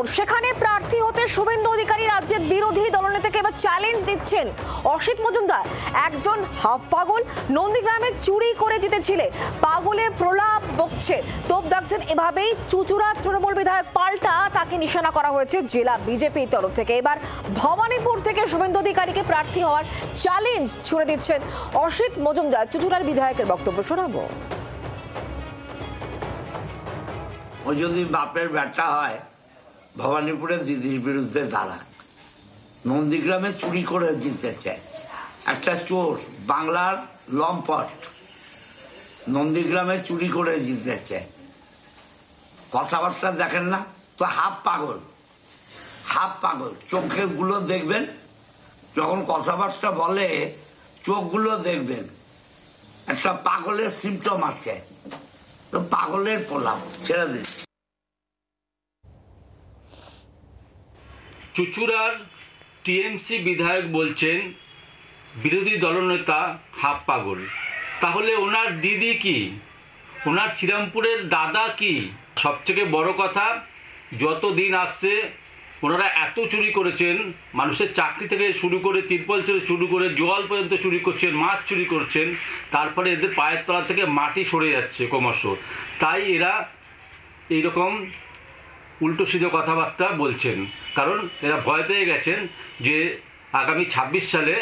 ভবানীপুর, সেখানে প্রার্থী হতে শুভেন্দু অধিকারী রাজ্যের বিরোধী দলনেতাকে এবার চ্যালেঞ্জ দিচ্ছেন অসিত মজুমদার। একজন হাফ পাগল, নন্দীগ্রামে চুরি করে জিতেছিলে, পাগলে প্রলাপ বকছে, তোপ দাগছেন, এভাবেই চুচুড়া তৃণমূল বিধায়ক পাল্টা তাকে নিশানা করা হয়েছে জেলা বিজেপির তরফ থেকে। এবার ভবানীপুর থেকে শুভেন্দু অধিকারীকে প্রার্থী হওয়ার চ্যালেঞ্জ ছুড়ে দিচ্ছেন অসিত মজুমদার। চুচুড়ার বিধায়কের বক্তব্য শোনাবো। ও যদি বাপের বেটা হয়, ভবানীপুরে দিদির বিরুদ্ধে দাঁড়াক। নন্দীগ্রামে চুরি করে জিতেছে একটা চোর, বাংলার লম্পট, নন্দীগ্রামে চুরি করে জিতেছে। কথাবার্তা দেখেন না তো, হাফ পাগল, হাফ পাগল। চোখগুলো দেখবেন, যখন কথাবার্তা বলে চোখগুলো দেখবেন, একটা পাগলের সিমটম আছে, তো পাগলের পোলাপ ছেড়ে দিন। চুচুড়ার টিএমসি বিধায়ক বলছেন বিরোধী দলনেতা হাফ পাগল। তাহলে ওনার দিদি কি, ওনার শ্রীরামপুরের দাদা কি? সবথেকে বড় কথা, যত দিন আসছে ওনারা এত চুরি করেছেন, মানুষের চাকরি থেকে শুরু করে তিরপল থেকে শুরু করে জল পর্যন্ত চুরি করছেন, মাছ চুরি করছেন, তারপরে এদের পায়ের তলা থেকে মাটি সরে যাচ্ছে ক্রমশ। তাই এরা এইরকম উল্টো সিধে কথাবার্তা বলছেন, কারণ এরা ভয় পেয়ে গেছেন যে আগামী 26 সালে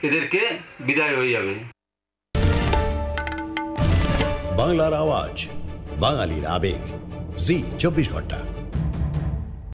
এদেরকে বিদায় হয়ে যাবে। বাংলার আওয়াজ, বাঙালির আবেগ, জি 24 ঘন্টা।